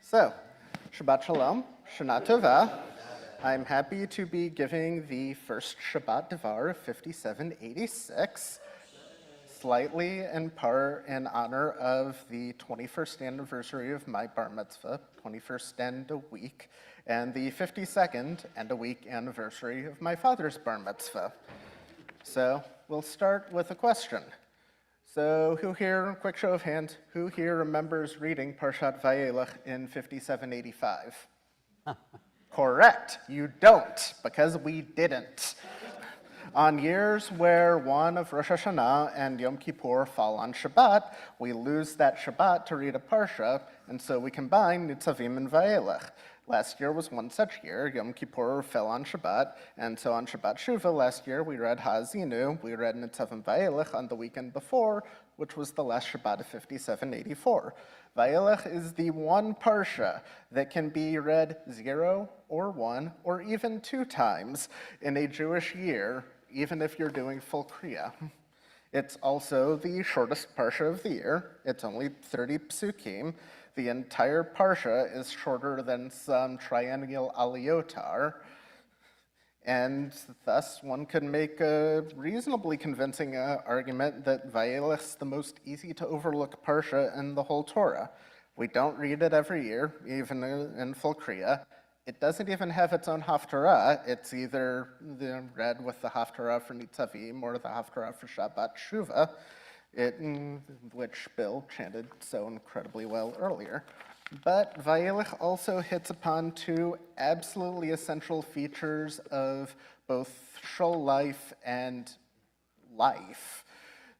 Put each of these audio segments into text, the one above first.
So, Shabbat Shalom, Shana Tova. I'm happy to be giving the first Shabbat Devar of 5786, slightly in part in honor of the 21st anniversary of my bar mitzvah, 21st and a week, and the 52nd and a week anniversary of my father's bar mitzvah. So, we'll start with a question. So who here, quick show of hands, who here remembers reading Parshat Vayelech in 5785? Correct, you don't, because we didn't. On years where one of Rosh Hashanah and Yom Kippur fall on Shabbat, we lose that Shabbat to read a Parsha, and so we combine Nitzavim and Vayelech. Last year was one such year. Yom Kippur fell on Shabbat, and so on Shabbat Shuvah last year we read Ha'azinu, we read Nitzavim Vayelech on the weekend before, which was the last Shabbat of 5784. Vayelech is the one Parsha that can be read 0 or 1 or even 2 times in a Jewish year, even if you're doing full Kriya. It's also the shortest Parsha of the year. It's only 30 psukim. The entire Parsha is shorter than some triennial aliyot, and thus one could make a reasonably convincing argument that Vayelech's the most easy to overlook Parsha in the whole Torah. We don't read it every year, even in full Kriya. It doesn't even have its own Haftarah. It's either read with the Haftarah for Nitzavim or the Haftarah for Shabbat Shuvah, which Bill chanted so incredibly well earlier. But Vayelech also hits upon 2 absolutely essential features of both shul life and life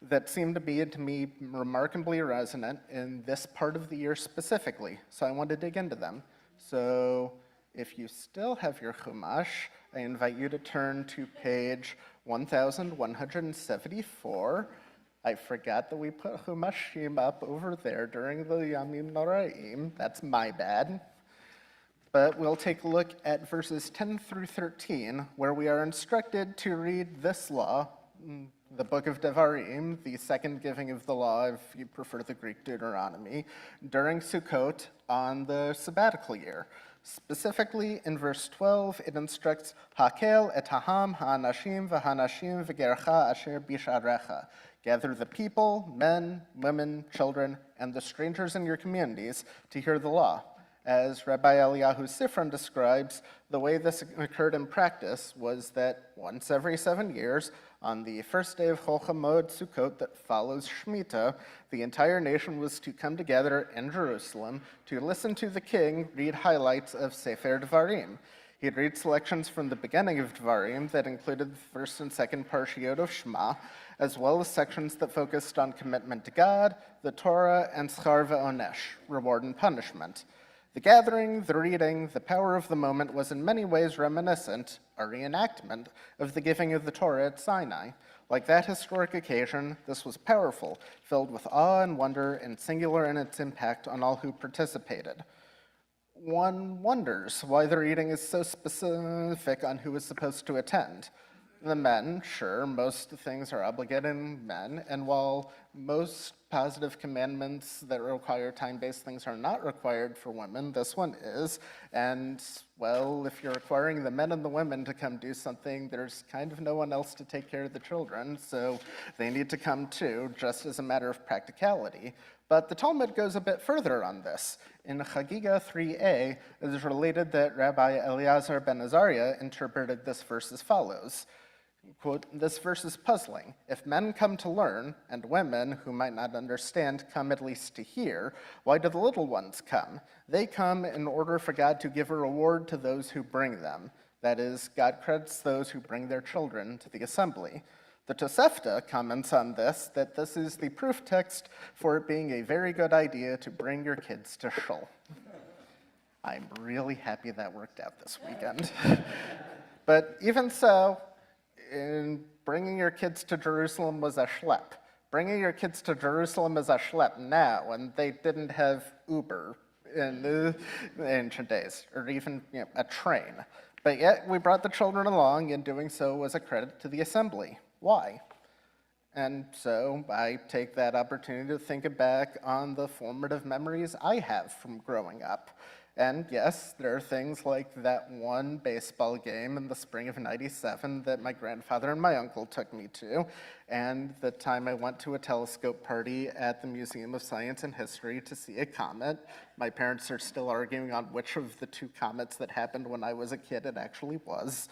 that seem to be, to me, remarkably resonant in this part of the year specifically. So I want to dig into them. So if you still have your Chumash, I invite you to turn to page 1174. I forgot that we put Humashim up over there during the Yamim Noraim. That's my bad. But we'll take a look at verses 10 through 13, where we are instructed to read this law, the book of Devarim, the second giving of the law, if you prefer the Greek Deuteronomy, during Sukkot on the sabbatical year. Specifically, in verse 12, it instructs, Hakel et ha'am ha'anashim v'hanashim v'gercha asher bisharecha. Gather the people, men, women, children, and the strangers in your communities to hear the law. As Rabbi Eliyahu Sifron describes, the way this occurred in practice was that once every 7 years, on the first day of Chol Hamoed Sukkot that follows Shemitah, the entire nation was to come together in Jerusalem to listen to the king read highlights of Sefer Devarim. He'd read selections from the beginning of Devarim that included the first and second Parshiot of Shema, as well as sections that focused on commitment to God, the Torah, and Schar Ve'onesh, reward and punishment. The gathering, the reading, the power of the moment was in many ways reminiscent, a reenactment, of the giving of the Torah at Sinai. Like that historic occasion, this was powerful, filled with awe and wonder, and singular in its impact on all who participated. One wonders why the reading is so specific on who is supposed to attend. The men, sure, most things are obligated men, and while most positive commandments that require time-based things are not required for women, this one is. And, well, if you're requiring the men and the women to come do something, there's kind of no one else to take care of the children, so they need to come too, just as a matter of practicality. But the Talmud goes a bit further on this. In Chagiga 3a, it is related that Rabbi Eliezer ben Azariah interpreted this verse as follows. Quote, this verse is puzzling. If men come to learn, and women, who might not understand, come at least to hear, why do the little ones come? They come in order for God to give a reward to those who bring them. That is, God credits those who bring their children to the assembly. The Tosefta comments on this, that this is the proof text for it being a very good idea to bring your kids to shul. I'm really happy that worked out this weekend. But even so, bringing your kids to Jerusalem was a schlep. Bringing your kids to Jerusalem is a schlep now, and they didn't have Uber in the ancient days, or even a train. But yet we brought the children along, and doing so was a credit to the assembly. Why? And so I take that opportunity to think back on the formative memories I have from growing up. And yes, there are things like that one baseball game in the spring of '97 that my grandfather and my uncle took me to, and the time I went to a telescope party at the Museum of Science and History to see a comet. My parents are still arguing on which of the two comets that happened when I was a kid it actually was.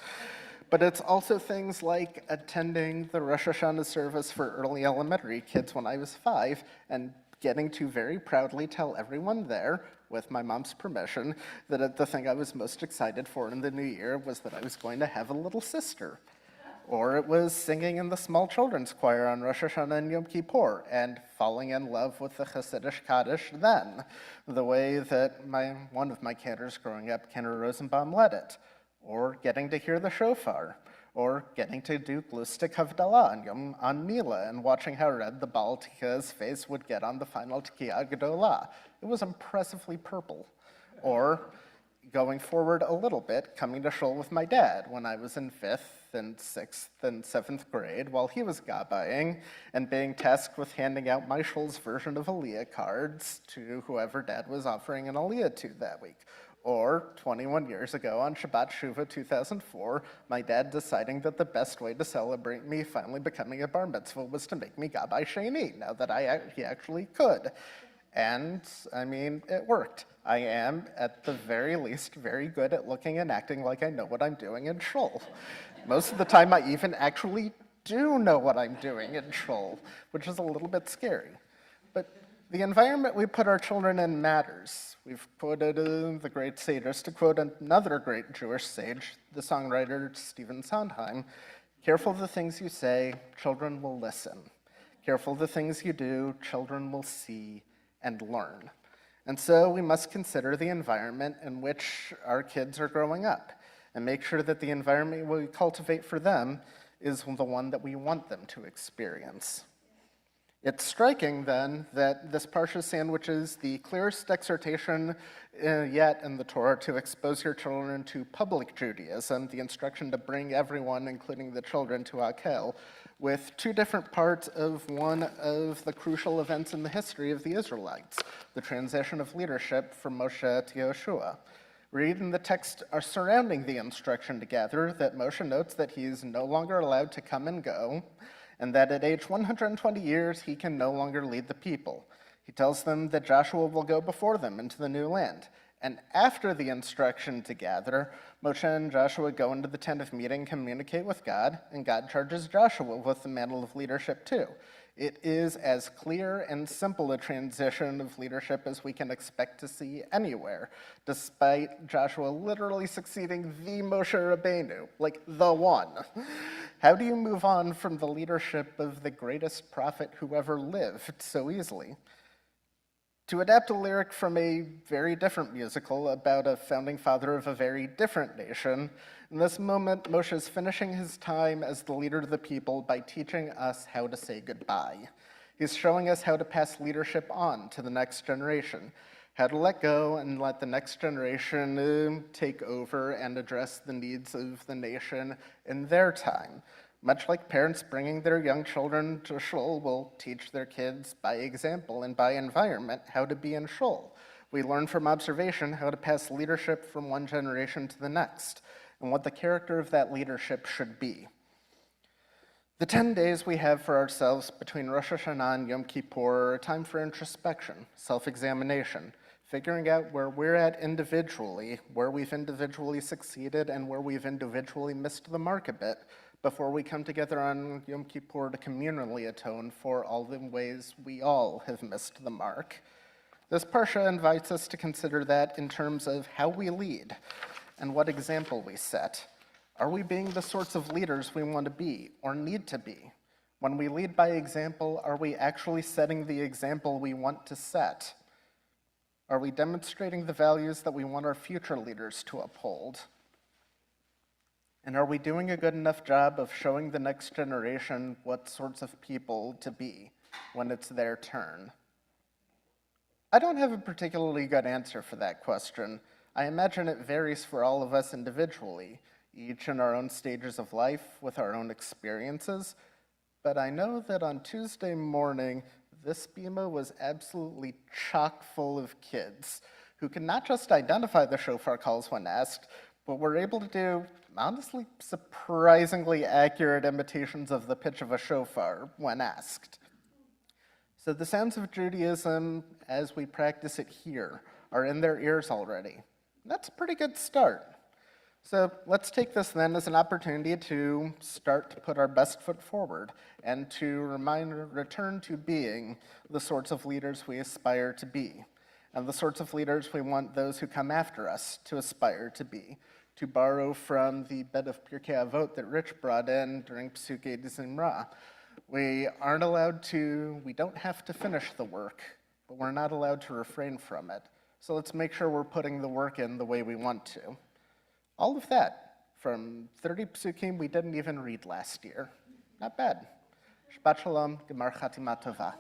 But it's also things like attending the Rosh Hashanah service for early elementary kids when I was 5 and getting to very proudly tell everyone there, with my mom's permission, that the thing I was most excited for in the new year was that I was going to have a little sister. Or it was singing in the small children's choir on Rosh Hashanah and Yom Kippur and falling in love with the Hasidic Kaddish then, the way that one of my cantors growing up, Cantor Rosenbaum, led it. Or getting to hear the shofar, or getting to do Glustik Havdalah on Mila and watching how red the Baal Tikka's face would get on the final Tikkiah Gedolah. It was impressively purple. Or going forward a little bit, coming to shul with my dad when I was in 5th and 6th and 7th grade while he was gabbaying and being tasked with handing out my shul's version of Aliyah cards to whoever dad was offering an Aliyah to that week. Or 21 years ago on Shabbat Shuvah 2004, my dad deciding that the best way to celebrate me finally becoming a bar mitzvah was to make me gabbai sheni, now that he actually could. And, I mean, it worked. I am, at the very least, very good at looking and acting like I know what I'm doing in shul. Most of the time, I even actually do know what I'm doing in shul, which is a little bit scary. But the environment we put our children in matters. We've quoted the great sages. To quote another great Jewish sage, the songwriter Stephen Sondheim, "Careful of the things you say, children will listen. Careful of the things you do, children will see and learn." And so we must consider the environment in which our kids are growing up and make sure that the environment we cultivate for them is the one that we want them to experience. It's striking, then, that this parsha sandwiches the clearest exhortation yet in the Torah to expose your children to public Judaism, the instruction to bring everyone, including the children, to Akel, with two different parts of one of the crucial events in the history of the Israelites, the transition of leadership from Moshe to Yeshua. Read in the text surrounding the instruction together that Moshe notes that he is no longer allowed to come and go, and that at age 120 years, he can no longer lead the people. He tells them that Joshua will go before them into the new land. And after the instruction to gather, Moshe and Joshua go into the tent of meeting, communicate with God, and God charges Joshua with the mantle of leadership too. It is as clear and simple a transition of leadership as we can expect to see anywhere, despite Joshua literally succeeding the Moshe Rabbeinu, like the one. How do you move on from the leadership of the greatest prophet who ever lived so easily? To adapt a lyric from a very different musical about a founding father of a very different nation, in this moment, Moshe is finishing his time as the leader of the people by teaching us how to say goodbye. He's showing us how to pass leadership on to the next generation, how to let go and let the next generation take over and address the needs of the nation in their time. Much like parents bringing their young children to shul will teach their kids by example and by environment how to be in shul. We learn from observation how to pass leadership from one generation to the next and what the character of that leadership should be. The 10 days we have for ourselves between Rosh Hashanah and Yom Kippur are a time for introspection, self-examination, figuring out where we're at individually, where we've individually succeeded and where we've individually missed the mark a bit, before we come together on Yom Kippur to communally atone for all the ways we all have missed the mark. This parsha invites us to consider that in terms of how we lead and what example we set. Are we being the sorts of leaders we want to be or need to be? When we lead by example, are we actually setting the example we want to set? Are we demonstrating the values that we want our future leaders to uphold? And are we doing a good enough job of showing the next generation what sorts of people to be when it's their turn? I don't have a particularly good answer for that question. I imagine it varies for all of us individually, each in our own stages of life with our own experiences. but I know that on Tuesday morning, this bima was absolutely chock full of kids who can not just identify the shofar calls when asked, but were able to do, honestly, surprisingly accurate imitations of the pitch of a shofar when asked. So the sounds of Judaism, as we practice it here, are in their ears already. That's a pretty good start. So let's take this then as an opportunity to start to put our best foot forward and to return to being the sorts of leaders we aspire to be, and the sorts of leaders we want those who come after us to aspire to be. To borrow from the bed of Pirkei Avot that Rich brought in during Psukei de Zimra, we don't have to finish the work, but we're not allowed to refrain from it. So let's make sure we're putting the work in the way we want to. All of that from 30 psukim we didn't even read last year. Not bad. Shabbat shalom, gemar chatima tova.